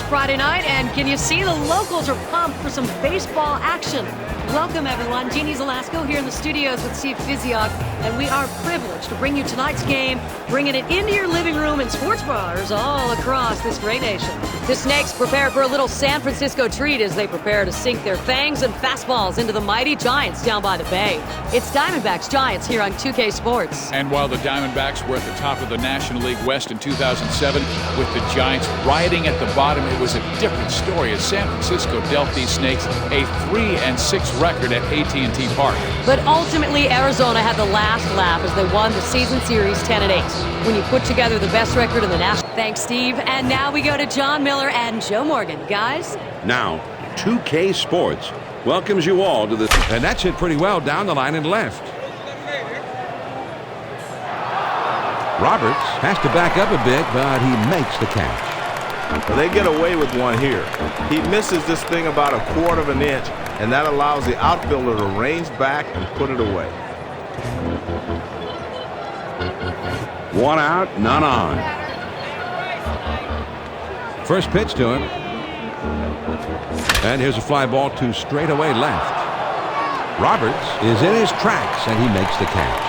Friday night, and can you see the locals are pumped for some baseball action? Welcome, everyone. Jeannie Zelasco here in the studios with Steve Physiok, and we are privileged to bring you tonight's game, bringing it into your living room and sports bars all across this great nation. The Snakes prepare for a little San Francisco treat as they prepare to sink their fangs and fastballs into the mighty Giants down by the Bay. It's Diamondbacks Giants here on 2K Sports. And while the Diamondbacks were at the top of the National League West in 2007, with the Giants riding at the bottom, it was a different story as San Francisco dealt these Snakes a 3-6 record at AT&T Park. But ultimately, Arizona had the last laugh as they won the season series 10-8. When you put together the best record in the national. Thanks, Steve. And now we go to John Miller and Joe Morgan. Guys? Now, 2K Sports welcomes you all to this. And that's hit pretty well down the line and left. Roberts has to back up a bit, but he makes the catch. They get away with one here. He misses this thing about a quarter of an inch, and that allows the outfielder to range back and put it away. One out, none on. First pitch to him. And here's a fly ball to straightaway left. Roberts is in his tracks, and he makes the catch.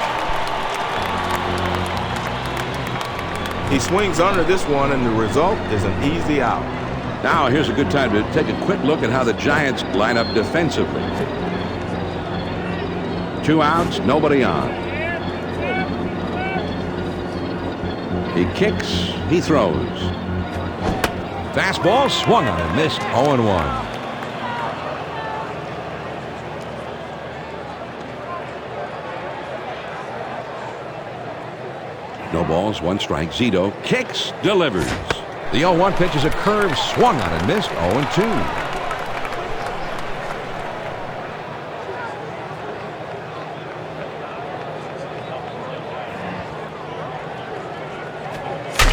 He swings under this one, and the result is an easy out. Now here's a good time to take a quick look at how the Giants line up defensively. 2 outs, nobody on. He kicks, he throws. Fastball swung on and missed 0-1. No balls, 1 strike. Zito kicks, delivers. The 0-1 pitch is a curve, swung on and missed 0-2.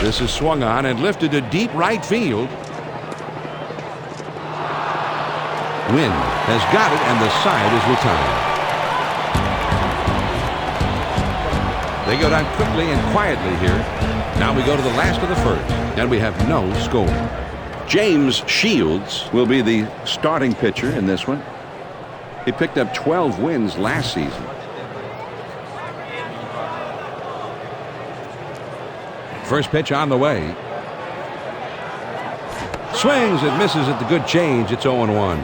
This is swung on and lifted to deep right field. Wynn has got it, and the side is retired. They go down quickly and quietly here. Now we go to the last of the first, and we have no score. James Shields will be the starting pitcher in this one. He picked up 12 wins last season. First pitch on the way. Swings and misses at the good change. It's 0-1.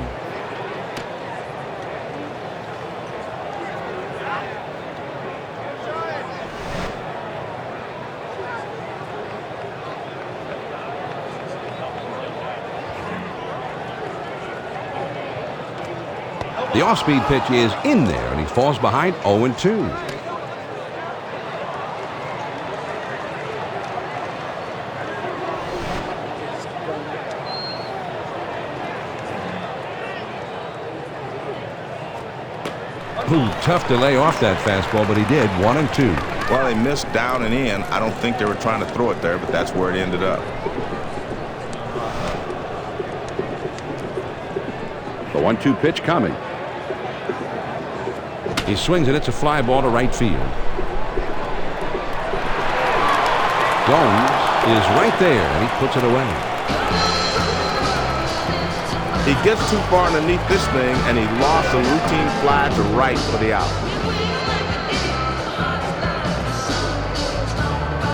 The off-speed pitch is in there, and he falls behind 0-2. Tough to lay off that fastball, but he did. 1-2. Well, they missed down and in. I don't think they were trying to throw it there, but that's where it ended up. The 1-2 pitch coming. He swings it. It's a fly ball to right field. Jones is right there, and he puts it away. He gets too far underneath this thing, and he lost a routine fly to right for the out.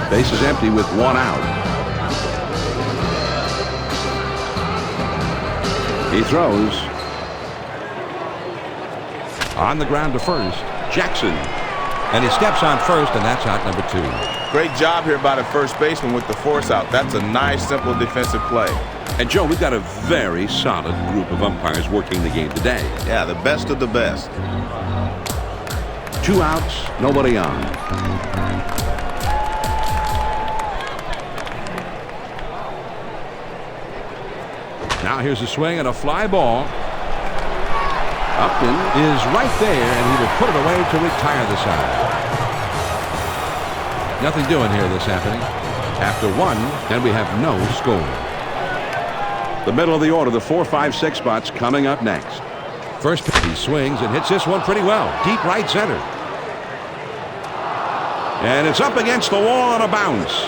Base is empty with 1 out. He throws. On the ground to first, Jackson. And he steps on first, and that's out number 2. Great job here by the first baseman with the force out. That's a nice, simple defensive play. And, Joe, we've got a very solid group of umpires working the game today. Yeah, the best of the best. 2 outs, nobody on. Now here's a swing and a fly ball. Upton is right there, and he will put it away to retire the side. Nothing doing here this happening. After 1, and we have no score. The middle of the order, the 4, 5, 6 spots coming up next. First pitch, he swings and hits this one pretty well. Deep right center. And it's up against the wall on a bounce.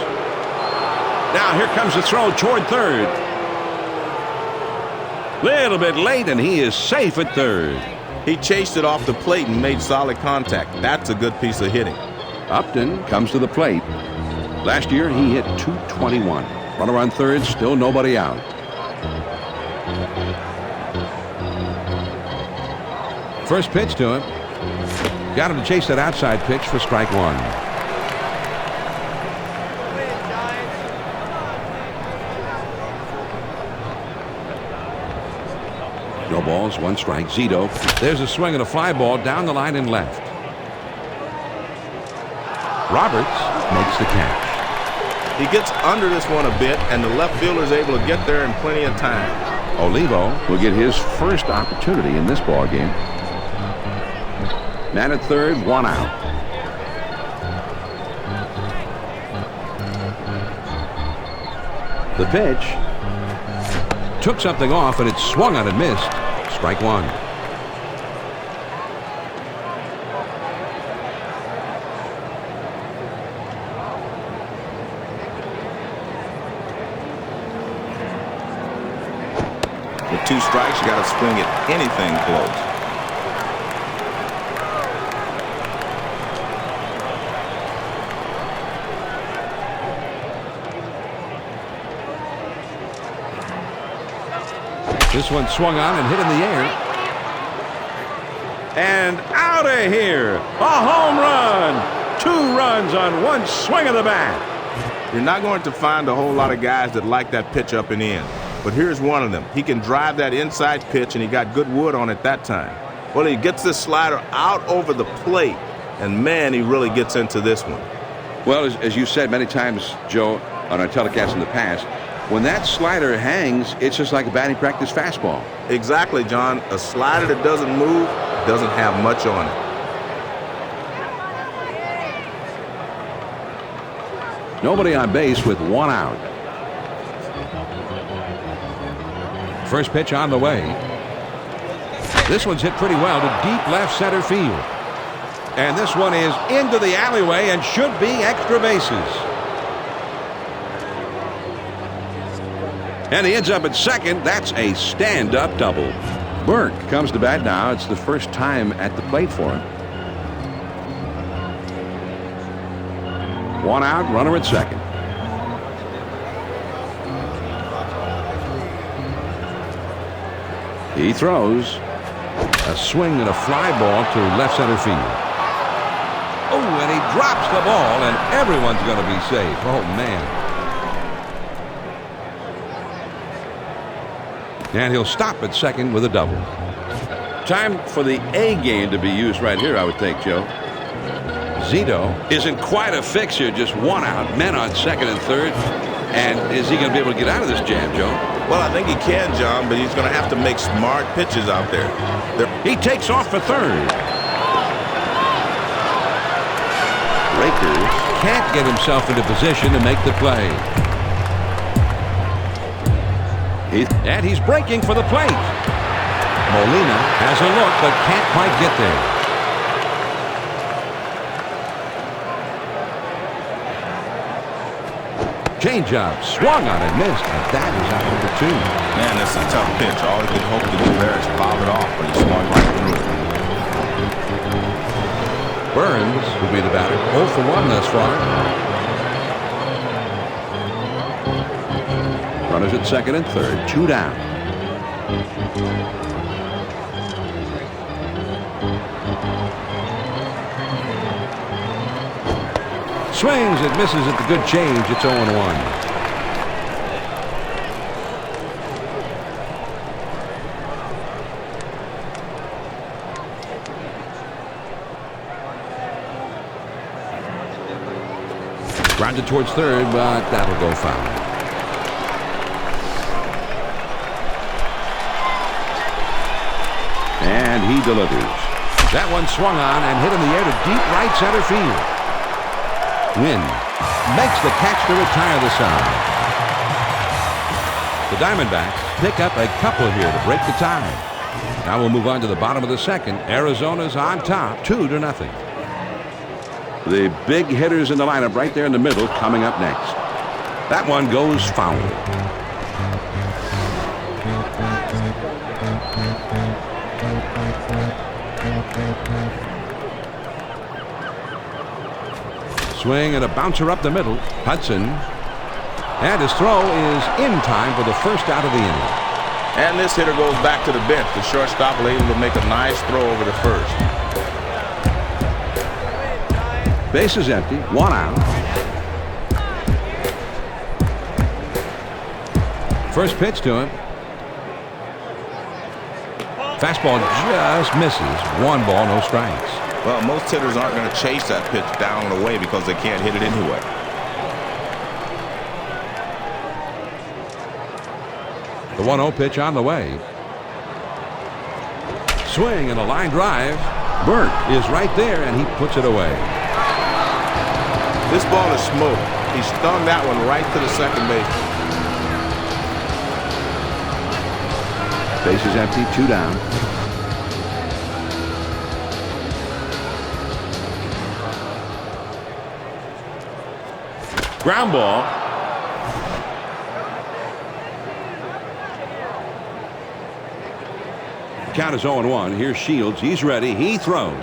Now here comes the throw toward third. Little bit late, and he is safe at third. He chased it off the plate and made solid contact. That's a good piece of hitting. Upton comes to the plate. Last year, he hit .221. Runner on third, still nobody out. First pitch to him. Got him to chase that outside pitch for strike one. No balls, one strike. Zito. There's a swing and a fly ball down the line and left. Roberts makes the catch. He gets under this one a bit, and the left fielder is able to get there in plenty of time. Olivo will get his first opportunity in this ball game. Man at third, one out. The pitch took something off, and it swung on and missed. Strike one. With 2 strikes, you got to swing at anything close. This one swung on and hit in the air. And out of here. A home run. 2 runs on one swing of the bat. You're not going to find a whole lot of guys that like that pitch up and in. But here's one of them. He can drive that inside pitch, and he got good wood on it that time. Well, he gets this slider out over the plate, and, man, he really gets into this one. Well, as you said many times, Joe, on our telecast in the past, when that slider hangs, it's just like a batting practice fastball. Exactly, John. A slider that doesn't move doesn't have much on it. Nobody on base with 1 out. First pitch on the way. This one's hit pretty well to deep left center field. And this one is into the alleyway and should be extra bases. And he ends up at second. That's a stand-up double. Burke comes to bat now. It's the first time at the plate for him. 1 out, runner at second. He throws. A swing and a fly ball to left center field. Oh, and he drops the ball, and everyone's going to be safe. Oh, man. And he'll stop at second with a double. Time for the A game to be used right here, I would think, Joe. Zito isn't quite a fixture, just 1 out, men on second and third. And is he going to be able to get out of this jam, Joe? Well, I think he can, John, but he's going to have to make smart pitches out there. He takes off for third. Rakers can't get himself into position to make the play. And he's breaking for the plate. Molina has a look but can't quite get there. Changeup swung on and missed, and that is out number 2. Man, that's a tough pitch. All he could hope to do there is foul it off, but he swung right through it. Burns will be the batter. 0 for 1 thus far. Runners at second and third, 2 down. Swings and misses at the good change. It's 0-1. Grounded towards third, but that'll go foul. And he delivers. That one swung on and hit in the air to deep right center field. Wynn makes the catch to retire the side. The Diamondbacks pick up a couple here to break the tie. Now we'll move on to the bottom of the second. Arizona's on top, 2-0. The big hitters in the lineup right there in the middle coming up next. That one goes foul. Swing and a bouncer up the middle. Hudson. And his throw is in time for the first out of the inning. And this hitter goes back to the bench. The shortstop was able to make a nice throw over the first. Base is empty. 1 out. First pitch to him. Fastball just misses. 1 ball, no strikes. Well, most hitters aren't going to chase that pitch down and away because they can't hit it anyway. The 1-0 pitch on the way. Swing and a line drive. Burnt is right there, and he puts it away. This ball is smoke. He stung that one right to the second base. Base is empty, 2 down. Ground ball. Count is 0-1. Here's Shields. He's ready. He throws.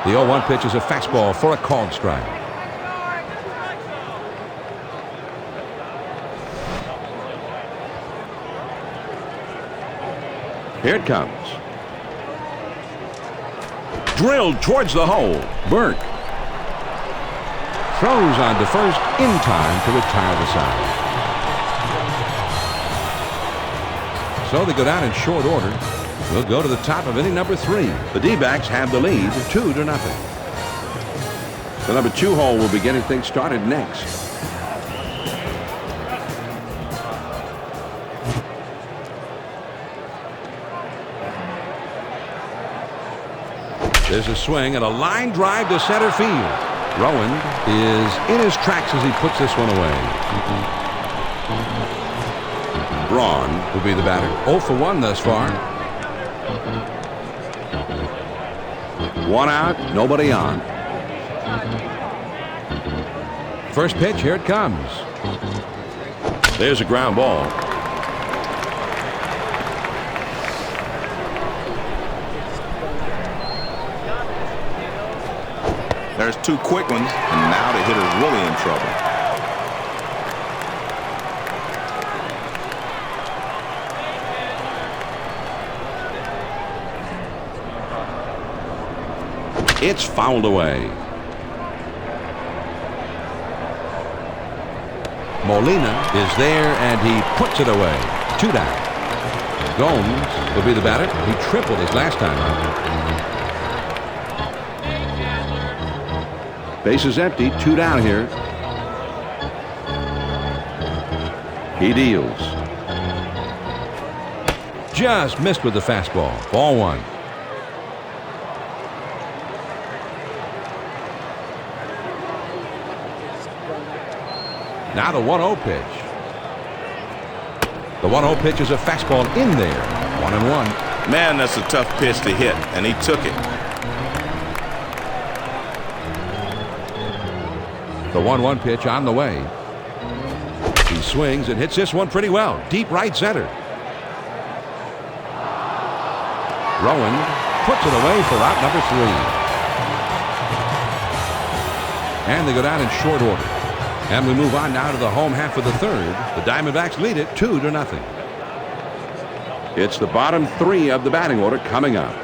The 0-1 pitch is a fastball for a called strike. Here it comes. Drilled towards the hole. Burke throws on to first in time to retire the side. So they go down in short order. We'll go to the top of inning number 3. The D-backs have the lead 2-0. The number 2 hole will be getting things started next. There's a swing and a line drive to center field. Rowan is in his tracks as he puts this one away. Braun will be the batter. 0 for 1 thus far. 1 out, nobody on. First pitch, here it comes. There's a ground ball. There's 2 quick ones, and now the hitter's really in trouble. It's fouled away. Molina is there, and he puts it away. 2 down. Gomes will be the batter. He tripled his last time out. Base is empty. 2 down here. He deals. Just missed with the fastball. Ball 1. Now the 1-0 pitch. The 1-0 pitch is a fastball in there. 1-1. Man, that's a tough pitch to hit, and he took it. The 1-1 pitch on the way. He swings and hits this one pretty well. Deep right center. Rowan puts it away for out number 3. And they go down in short order. And we move on now to the home half of the 3rd. The Diamondbacks lead it 2-0. It's the bottom 3 of the batting order coming up.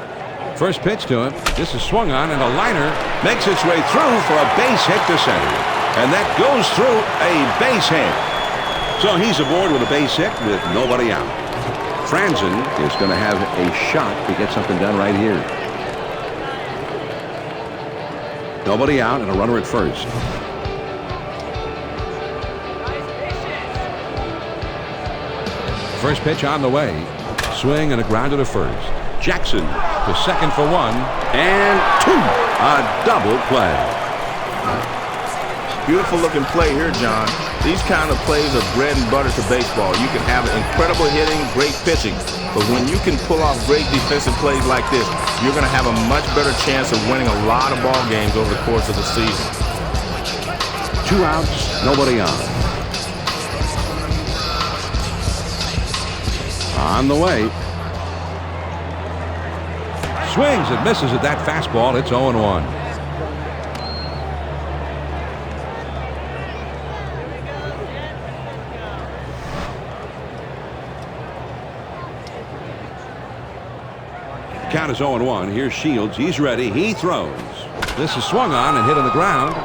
First pitch to him. This is swung on, and a liner makes its way through for a base hit to center. And that goes through a base hit. So he's aboard with a base hit with nobody out. Franzen is going to have a shot to get something done right here. Nobody out and a runner at first. First pitch on the way. Swing and a grounder to first. Jackson to second for 1 and 2. A double play. Beautiful looking play here, John. These kind of plays are bread and butter to baseball. You can have incredible hitting, great pitching. But when you can pull off great defensive plays like this, you're going to have a much better chance of winning a lot of ball games over the course of the season. 2 outs, nobody on. On the way. Swings and misses at that fastball. It's 0-1. Count is 0-1. Here's Shields. He's ready. He throws. This is swung on and hit on the ground.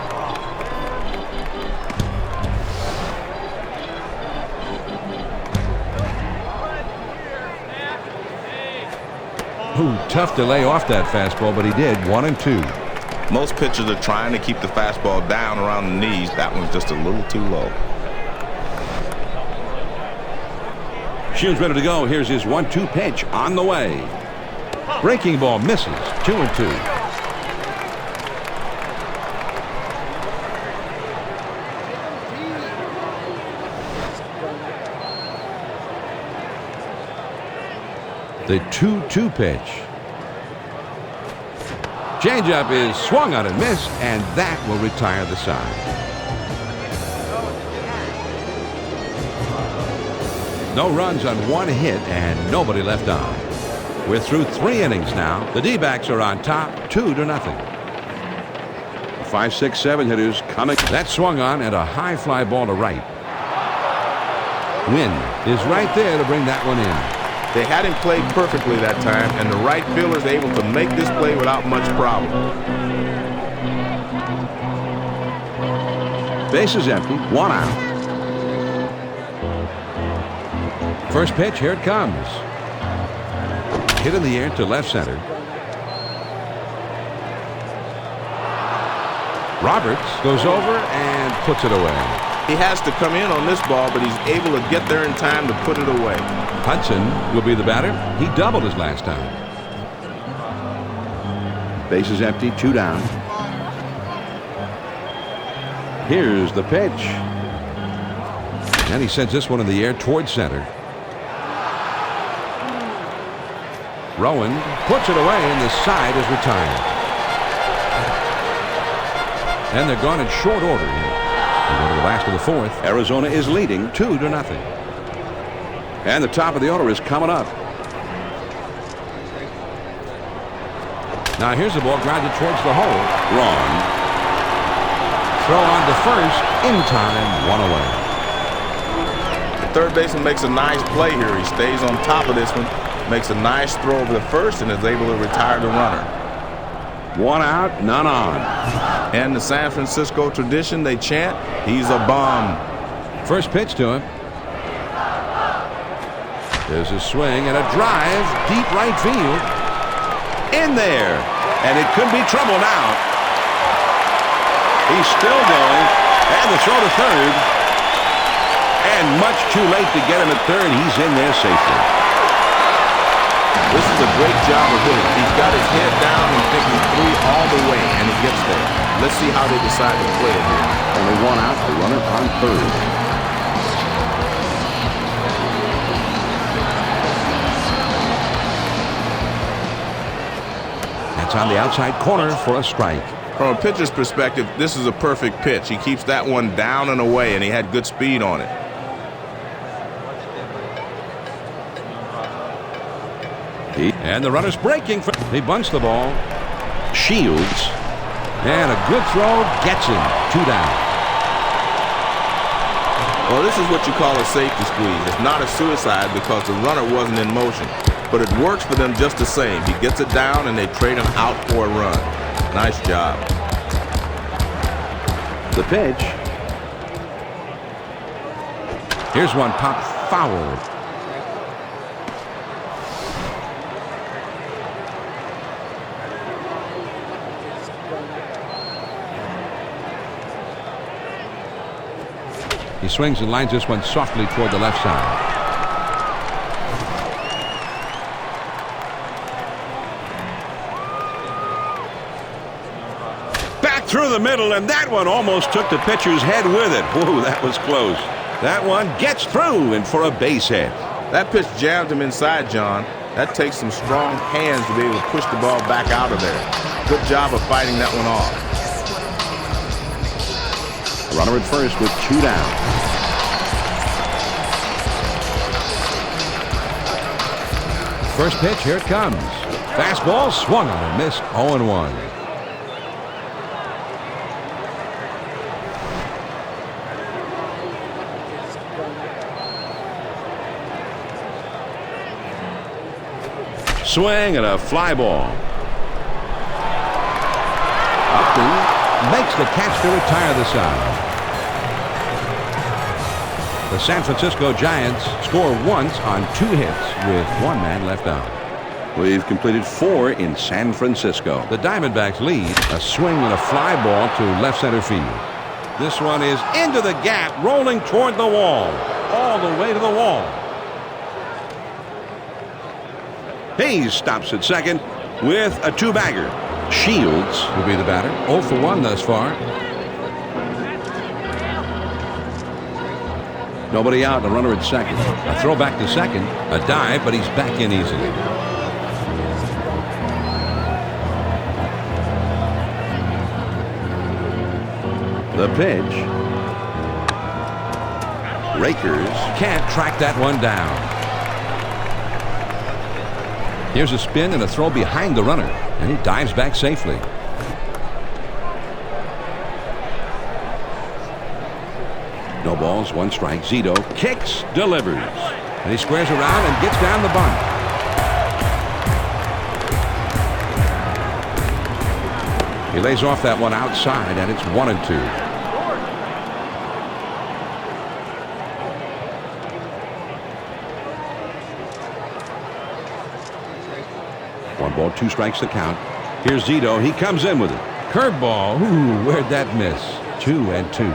Ooh, tough to lay off that fastball, but he did. 1-2. Most pitchers are trying to keep the fastball down around the knees. That one's just a little too low. Shields ready to go. Here's his 1-2 pitch on the way. Breaking ball misses. 2-2. The 2-2 pitch. Changeup is swung on and missed, and that will retire the side. No runs on one hit and nobody left on. We're through 3 innings now. The D-backs are on top 2-0. 5, 6, 7 hitters coming. That swung on and a high fly ball to right. Wynn is right there to bring that one in. They had him played perfectly that time, and the right fielder is able to make this play without much problem. Base is empty. 1 out. First pitch, here it comes. Hit in the air to left center. Roberts goes over and puts it away. He has to come in on this ball, but he's able to get there in time to put it away. Hudson will be the batter. He doubled his last time. Base is empty, 2 down. Here's the pitch. And he sends this one in the air towards center. Rowan puts it away, and the side is retired. And they're gone in short order here. We go to the last of the 4th. Arizona is leading 2-0. And the top of the order is coming up. Now here's the ball grounded towards the hole. Wrong. Throw on to first. In time. 1 away. The third baseman makes a nice play here. He stays on top of this one. Makes a nice throw over the first and is able to retire the runner. 1 out, none on. And the San Francisco tradition, they chant, he's a bum. First pitch to him. There's a swing and a drive. Deep right field. In there. And it could be trouble now. He's still going. And the throw to third. And much too late to get him at third. He's in there safely. This is a great job of hitting. He's got his head down and thinking 3 all the way, and he gets there. Let's see how they decide to play it here. Only 1 out, a runner on third. That's on the outside corner for a strike. From a pitcher's perspective, this is a perfect pitch. He keeps that one down and away, and he had good speed on it. And the runner's breaking. He bunts the ball. Shields. And a good throw gets him. 2 down. Well, this is what you call a safety squeeze. It's not a suicide because the runner wasn't in motion. But it works for them just the same. He gets it down and they trade him out for a run. Nice job. The pitch. Here's one popped foul. He swings and lines this one softly toward the left side. Back through the middle, and that one almost took the pitcher's head with it. Whoa, that was close. That one gets through and for a base hit. That pitch jammed him inside, John. That takes some strong hands to be able to push the ball back out of there. Good job of fighting that one off. Runner at first with 2 down. First pitch, here it comes. Fastball swung on and missed. 0-1. Swing and a fly ball. Upton makes the catch to retire the side. The San Francisco Giants score once on 2 hits with 1 man left out. We've completed 4 in San Francisco. The Diamondbacks lead. A swing and a fly ball to left center field. This one is into the gap, rolling toward the wall. All the way to the wall. Hayes stops at second with a 2-bagger. Shields will be the batter. 0 for 1 thus far. Nobody out, the runner at second. A throw back to second. A dive, but he's back in easily. The pitch. Rakers can't track that one down. Here's a spin and a throw behind the runner, and he dives back safely. No balls, 1 strike. Zito kicks, delivers, and he squares around and gets down the bunt. He lays off that one outside, and it's 1-2. One ball, 2 strikes the count. Here's Zito. He comes in with it. Curveball. Ooh, where'd that miss? 2-2.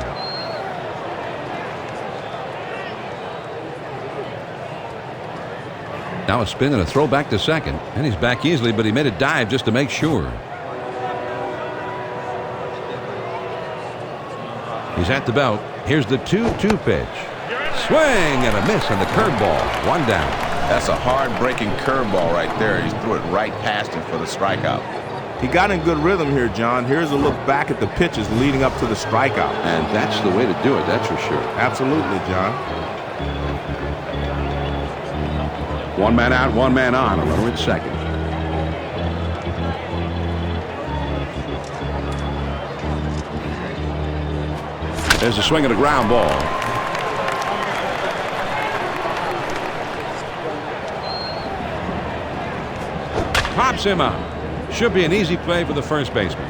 Now a spin and a throw back to second. And he's back easily, but he made a dive just to make sure. He's at the belt. Here's the 2-2 pitch. Swing and a miss on the curveball. 1 down. That's a hard-breaking curveball right there. He threw it right past him for the strikeout. He got in good rhythm here, John. Here's a look back at the pitches leading up to the strikeout. And that's the way to do it, that's for sure. Absolutely, John. 1 man out, 1 man on. A runner at second. There's a swing and a ground ball. Pops him out. Should be an easy play for the first baseman.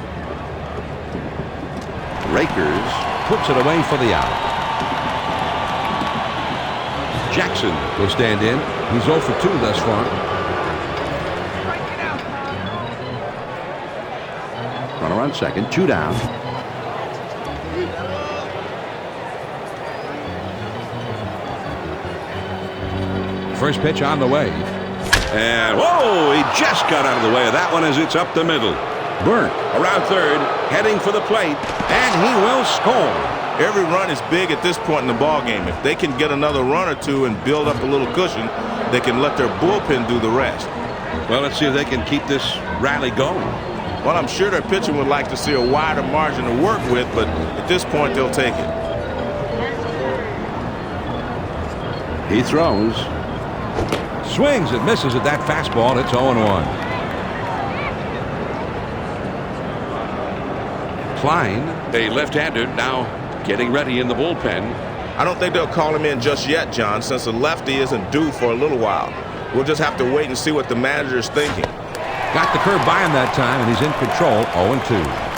Rakers puts it away for the out. Jackson will stand in. He's 0 for 2 thus far. Runner on second, 2 down. First pitch on the way. And whoa, he just got out of the way of that one as it's up the middle. Burke around third, heading for the plate, and he will score. Every run is big at this point in the ball game. If they can get another run or 2 and build up a little cushion, they can let their bullpen do the rest. Well, let's see if they can keep this rally going. Well, I'm sure their pitching would like to see a wider margin to work with, but at this point, they'll take it. He throws. Swings and misses at that fastball. It's 0-1. Klein, a left-hander, now getting ready in the bullpen. I don't think they'll call him in just yet, John, since the lefty isn't due for a little while. We'll just have to wait and see what the manager is thinking. Got the curve by him that time, and he's in control. 0-2.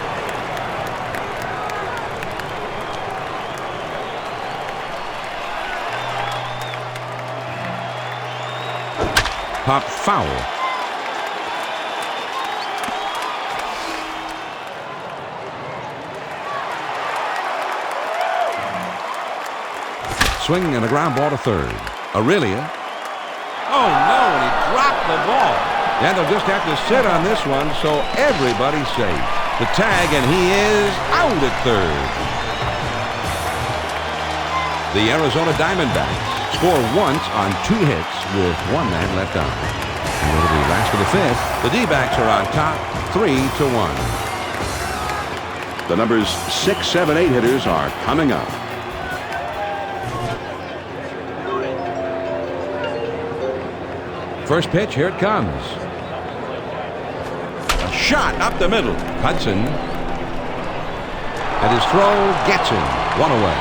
Pop foul. Swinging and a ground ball to third. Aurelia. Oh no, and he dropped the ball. And they'll just have to sit on this one, so everybody's safe. The tag, and he is out at third. The Arizona Diamondbacks score once on 2 hits with 1 man left on. And over the last of the 5th, the D-backs are on top 3-1. The numbers 6, 7, 8 hitters are coming up. First pitch, here it comes. shot up the middle. Hudson. And his throw gets him. One away.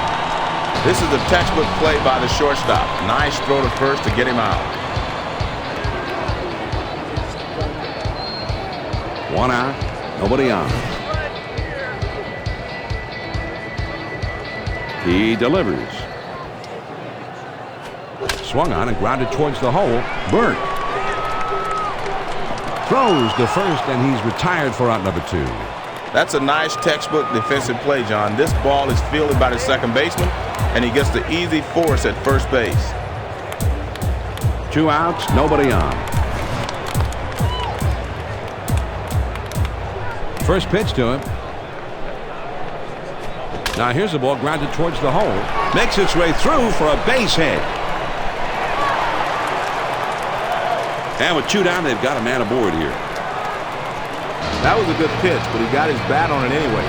This is a textbook play by the shortstop. Nice throw to first to get him out. One out. Nobody on. He delivers. Swung on and grounded towards the hole. Burke throws to first, and he's retired for out number 2. That's a nice textbook defensive play, John. This ball is fielded by the second baseman, and he gets the easy force at first base. 2 outs, nobody on. First pitch to him. Now here's the ball grounded towards the hole. Makes its way through for a base hit. And with 2 down, they've got a man aboard here. That was a good pitch, but he got his bat on it anyway.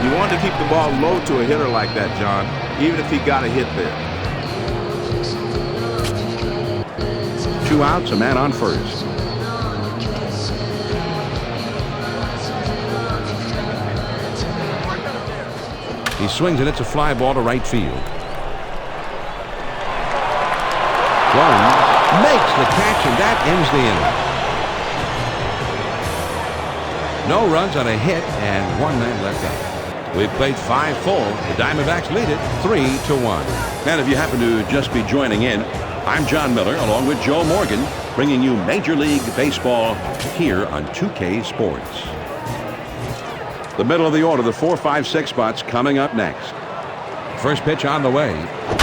You want to keep the ball low to a hitter like that, John, even if he got a hit there. 2 outs, a man on first. He swings and it's a fly ball to right field. One makes the catch, and that ends the inning. No runs on a hit and 1 man left out. We've played 5 full. The Diamondbacks lead it 3-1. And if you happen to just be joining in, I'm John Miller along with Joe Morgan, bringing you Major League Baseball here on 2K Sports. The middle of the order, the 4, 5, 6 spots coming up next. First pitch on the way.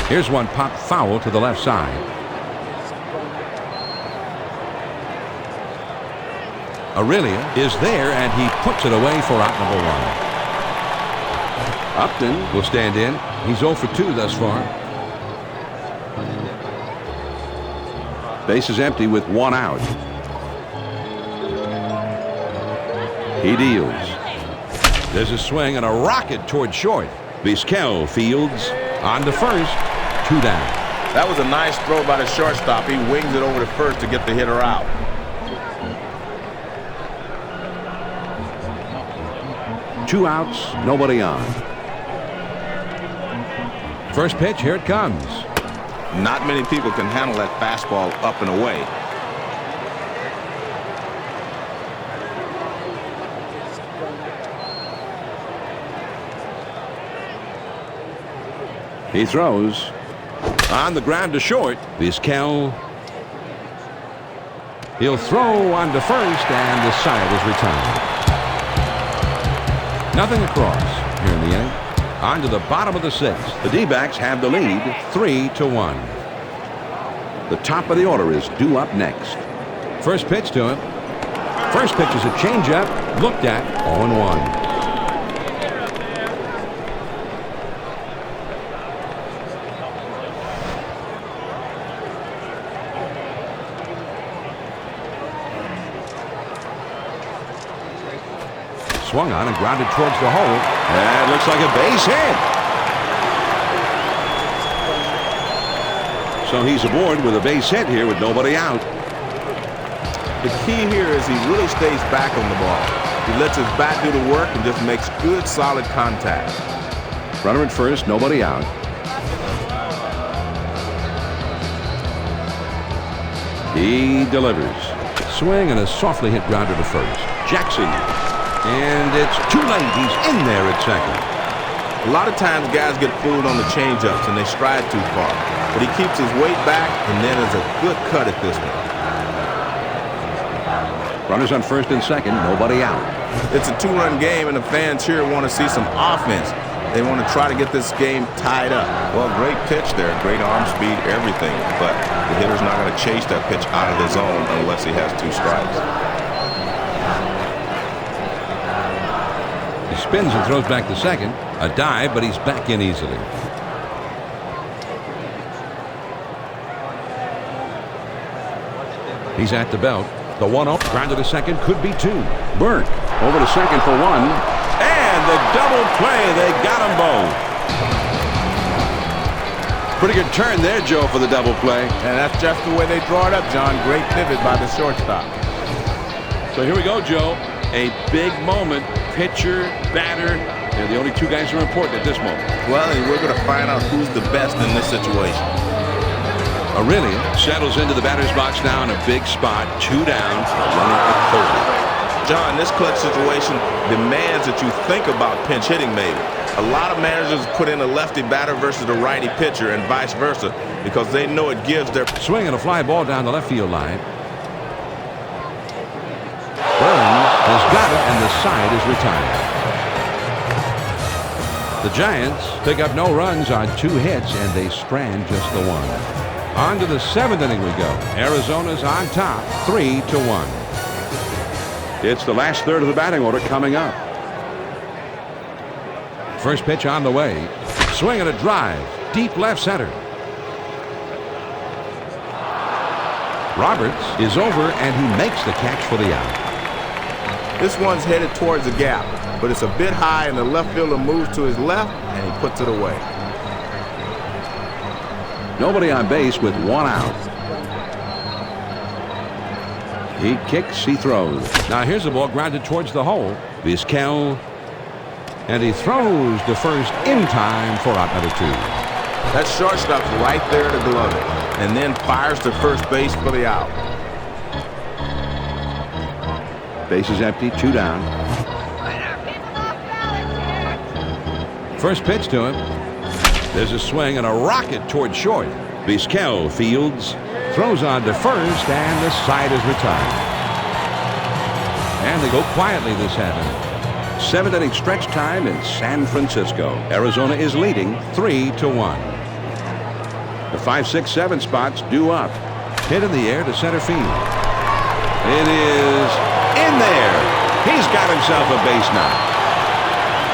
Here's one popped foul to the left side. Aurelia is there, and he puts it away for out number 1. Upton will stand in. He's 0 for 2 thus far. Base is empty with 1 out. He deals. There's a swing and a rocket toward short. Vizquel fields on to first. 2 down. That was a nice throw by the shortstop. He wings it over to first to get the hitter out. 2 outs, nobody on. First pitch, here it comes. Not many people can handle that fastball up and away. He throws on the ground to short. Vizquel. He'll throw on to first, and the side is retired. Nothing across here in the inning. On to the bottom of the 6th. The D-backs have the lead 3-1. The top of the order is due up next. First pitch to him. First pitch is a changeup. Looked at 0-1. Swung on and grounded towards the hole. That looks like a base hit. So he's aboard with a base hit here with nobody out. The key here is he really stays back on the ball. He lets his bat do the work and just makes good, solid contact. Runner at first, nobody out. He delivers. Swing and a softly hit grounder to first. Jackson. And it's too late. He's in there at second. A lot of times guys get fooled on the changeups and they stride too far. But he keeps his weight back, and then is a good cut at this one. Runners on first and second, nobody out. It's a 2-run game, and the fans here want to see some offense. They want to try to get this game tied up. Well, great pitch there, great arm speed, everything. But the hitter's not going to chase that pitch out of the zone unless he has 2 strikes. He spins and throws back to second. A dive, but he's back in easily. He's at the belt. The 1-0 grounded to second, could be 2. Burke over to second for 1. And the double play. They got them both. Pretty good turn there, Joe, for the double play. And that's just the way they draw it up, John. Great pivot by the shortstop. So here we go, Joe. A big moment. Pitcher, batter. They're the only two guys who are important at this moment. Well, and we're going to find out who's the best in this situation. Aurelia settles into the batter's box now in a big spot. 2 down. A runner at third. John, this clutch situation demands that you think about pinch hitting maybe. A lot of managers put in a lefty batter versus a righty pitcher and vice versa because they know it gives their... Swing and a fly ball down the left field line. Burns has got it, and the side is retired. The Giants pick up no runs on 2 hits, and they strand just the 1. On to the 7th inning we go. Arizona's on top, 3-1. It's the last third of the batting order coming up. First pitch on the way. Swing and a drive. Deep left center. Roberts is over, and he makes the catch for the out. This one's headed towards the gap, but it's a bit high, and the left fielder moves to his left, and he puts it away. Nobody on base with 1 out. He kicks, he throws. Now here's the ball grounded towards the hole. Vizquel. And he throws to first in time for out number 2. That shortstop's right there to glove it, and then fires to first base for the out. Base is empty, 2 down. First pitch to him. There's a swing and a rocket toward short. Vizquel fields, throws on to first, and the side is retired. And they go quietly this half inning. 7th inning stretch time in San Francisco. Arizona is leading 3-1. The 5, 6, 7 spots due up. Hit in the air to center field. It is in there. He's got himself a base knock.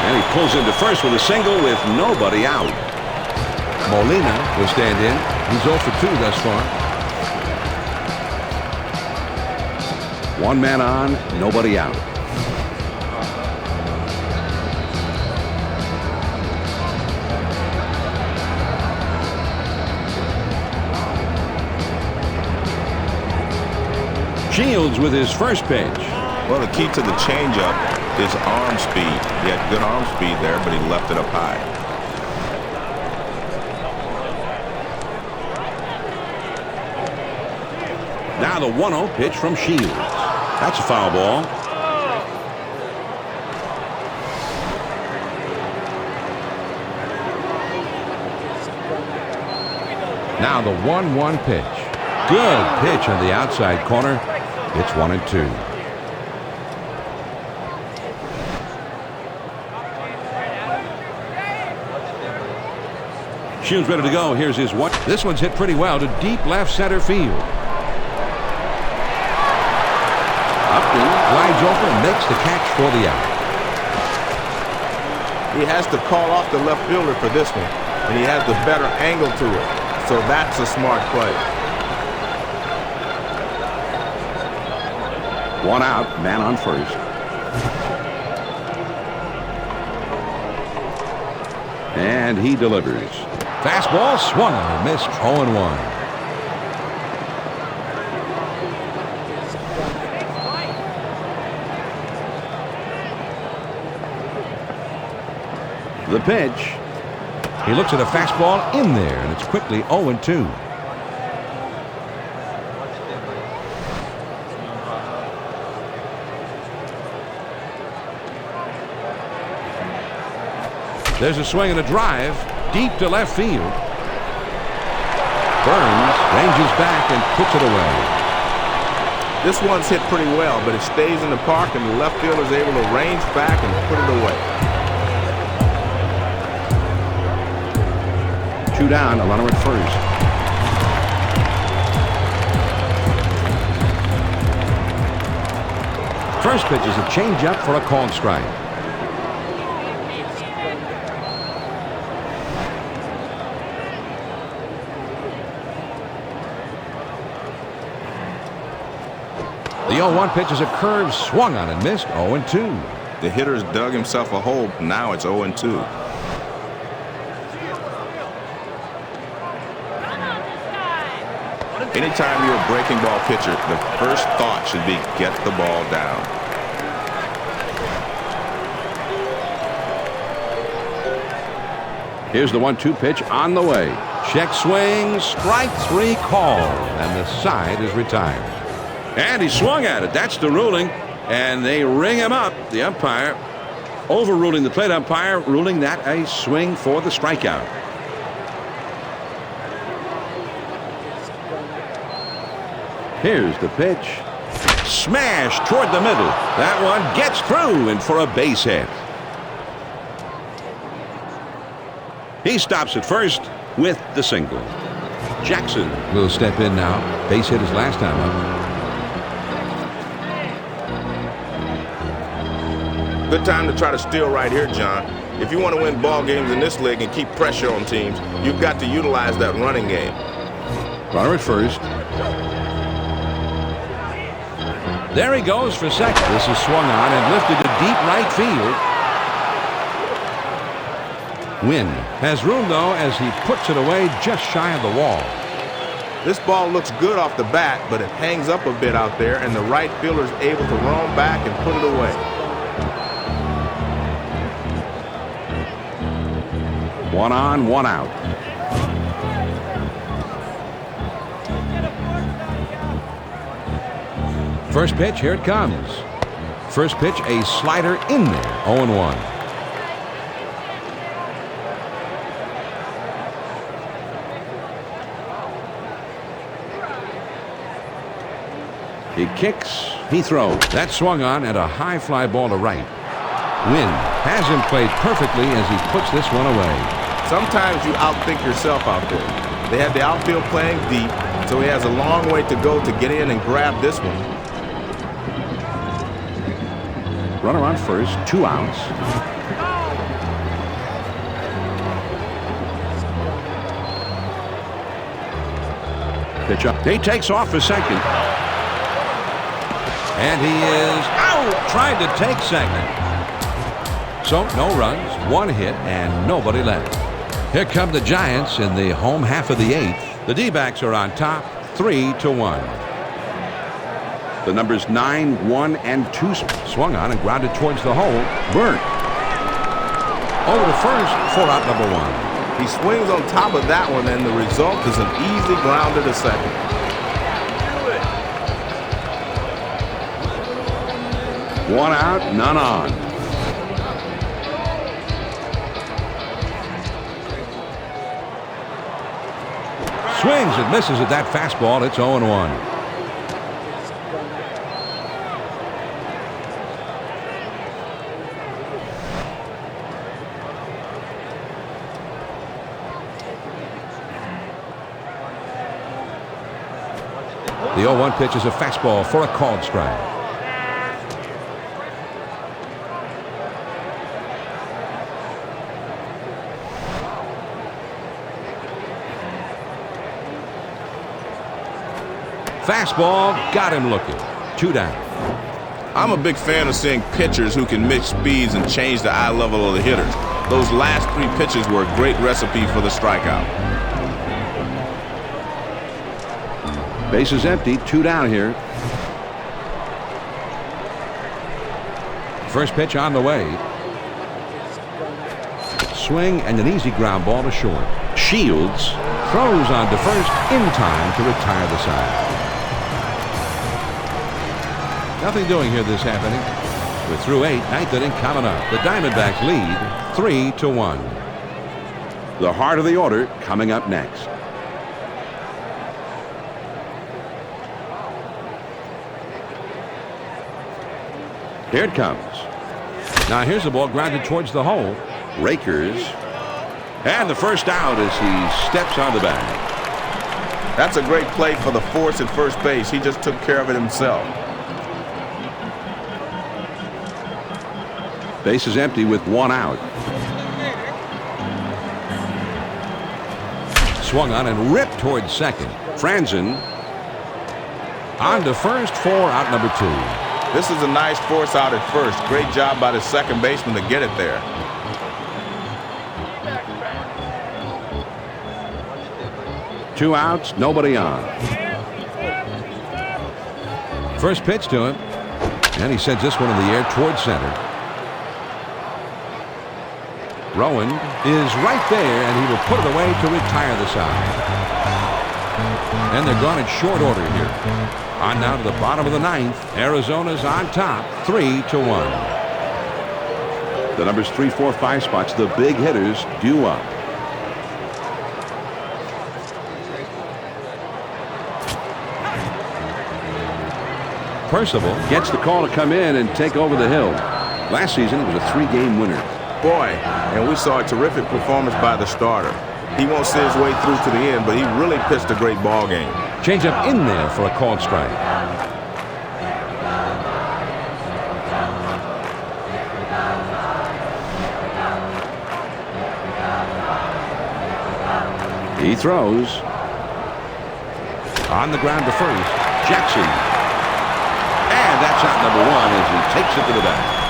And he pulls into first with a single with nobody out. Molina will stand in. He's 0 for 2 thus far. 1 man on, nobody out. Shields with his first pitch. Well, the key to the changeup is arm speed. He had good arm speed there, but he left it up high. Now the 1-0 pitch from Shields. That's a foul ball. Now the 1-1 pitch. Good pitch on the outside corner. It's 1-2. Shields ready to go. Here's his one. This one's hit pretty well to deep left center field. Upton glides over and makes the catch for the out. He has to call off the left fielder for this one, and he has the better angle to it. So that's a smart play. 1 out, man on first. And he delivers. Fastball swung on and missed. 0-1. The pitch. He looks at a fastball in there, and it's quickly 0-2. There's a swing and a drive deep to left field. Burns ranges back and puts it away. This one's hit pretty well, but it stays in the park, and the left fielder is able to range back and put it away. 2 down, a runner at first. First pitch is a changeup for a called strike. The 0-1 pitch is a curve swung on and missed. 0-2. The hitter's dug himself a hole. Now it's 0-2. Anytime you're a breaking ball pitcher, the first thought should be get the ball down. Here's the 1-2 pitch on the way. Check swing, strike 3 call, and the side is retired. And he swung at it. That's the ruling, and they ring him up. The umpire overruling the plate umpire, ruling that a swing for the strikeout. Here's the pitch. Smash toward the middle. That one gets through and for a base hit. He stops at first with the single. Jackson will step in now. Base hit his last time up. Good time to try to steal right here, John. If you want to win ball games in this league and keep pressure on teams, you've got to utilize that running game. Runner at first. There he goes for second. This is swung on and lifted to deep right field. Wynn has room, though, as he puts it away just shy of the wall. This ball looks good off the bat, but it hangs up a bit out there, and the right fielder is able to roam back and put it away. One on, one out. First pitch, here it comes. First pitch, a slider in there, 0-1. He kicks, he throws. That swung on and a high fly ball to right. Wynn has him played perfectly as he puts this one away. Sometimes you outthink yourself out there. They had the outfield playing deep, so he has a long way to go to get in and grab this one. Runner on first, 2 outs. Pitch up. He takes off for second. And he is out, trying to take second. So no runs, 1 hit, and nobody left. Here come the Giants in the home half of the 8th. The D-backs are on top, 3-1. The numbers 9, 1, and 2 swung on and grounded towards the hole. Burnt. Over to first for out number 1. He swings on top of that one, and the result is an easy grounder to second. One out, none on. Swings and misses at that fastball. It's 0-1. The 0-1 pitch is a fastball for a called strike. Fastball got him looking. 2 down. I'm a big fan of seeing pitchers who can mix speeds and change the eye level of the hitters. Those last 3 pitches were a great recipe for the strikeout. Base is empty, 2 down here. First pitch on the way. Swing and an easy ground ball to short. Shields throws on to first in time to retire the side. Nothing doing here this half inning. We're through 8, 9th inning coming up. The Diamondbacks lead 3-1. The heart of the order coming up next. Here it comes. Now here's the ball grounded towards the hole. Rakers. And the first out as he steps on the bag. That's a great play for the force at first base. He just took care of it himself. Base is empty with 1 out. Swung on and ripped towards second. Franzen on to first for out number 2. This is a nice force out at first. Great job by the second baseman to get it there. Two outs, nobody on. First pitch to him. And he sends this one in the air towards center. Rowan is right there, and he will put it away to retire the side. And they're gone in short order here. On now to the bottom of the ninth. Arizona's on top, 3-1. The numbers 3, 4, 5 spots, the big hitters due up. Percival gets the call to come in and take over the hill. Last season, it was a 3-game winner. Boy, and we saw a terrific performance by the starter. He won't see his way through to the end, but he really pitched a great ball game. Change up in there for a called strike. He throws. On the ground to first. Jackson. And that's out number 1 as he takes it to the back.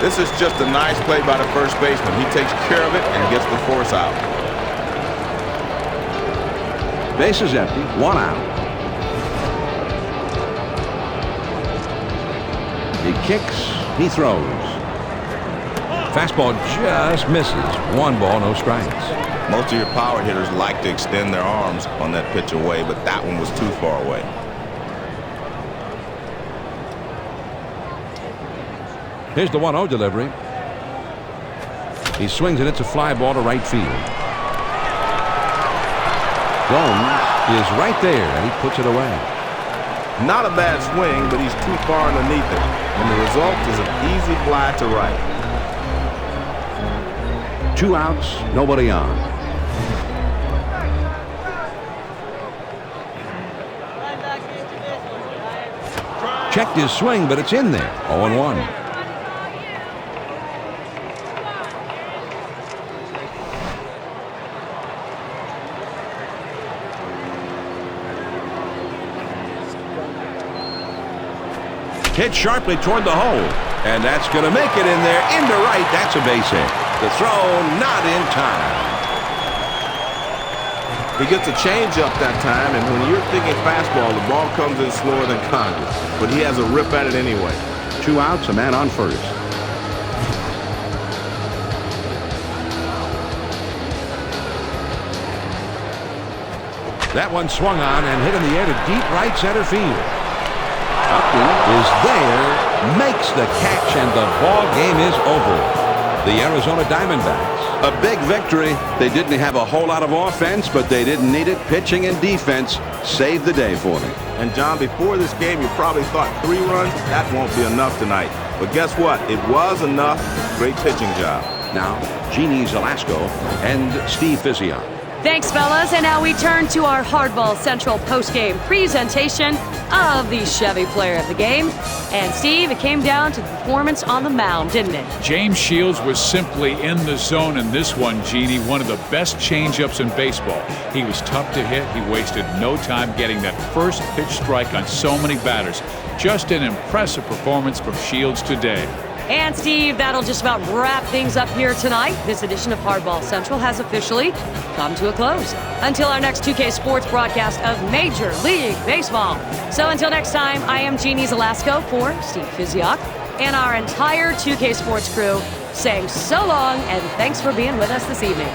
This is just a nice play by the first baseman. He takes care of it and gets the force out. Base is empty, 1 out. He kicks, he throws. Fastball just misses. 1 ball, no strikes. Most of your power hitters like to extend their arms on that pitch away, but that one was too far away. Here's the 1-0 delivery. He swings and it's a fly ball to right field. Gomes is right there and he puts it away. Not a bad swing, but he's too far underneath it. And the result is an easy fly to right. 2 outs, nobody on. Checked his swing, but it's in there. 0-1. Hit sharply toward the hole, and that's going to make it in there into right. That's a base hit. The throw not in time. He gets a changeup that time, and when you're thinking fastball, the ball comes in slower than Congress. But he has a rip at it anyway. 2 outs, a man on first. That one swung on and hit in the air to deep right center field. Upton is there, makes the catch, and the ball game is over. The Arizona Diamondbacks. A big victory. They didn't have a whole lot of offense, but they didn't need it. Pitching and defense saved the day for them. And John, before this game, you probably thought 3 runs, that won't be enough tonight. But guess what? It was enough. Great pitching job. Now, Jeannie Zelasco and Steve Physiok. Thanks, fellas. And now we turn to our Hardball Central postgame presentation of the Chevy player of the game. And Steve, it came down to the performance on the mound, didn't it? James Shields was simply in the zone in this one, Jeannie. One of the best changeups in baseball. He was tough to hit. He wasted no time getting that first pitch strike on so many batters. Just an impressive performance from Shields today. And Steve, that'll just about wrap things up here tonight. This edition of Hardball Central has officially come to a close. Until our next 2K Sports broadcast of Major League Baseball. So until next time, I am Jeannie Zelasco for Steve Physiok and our entire 2K Sports crew saying so long and thanks for being with us this evening.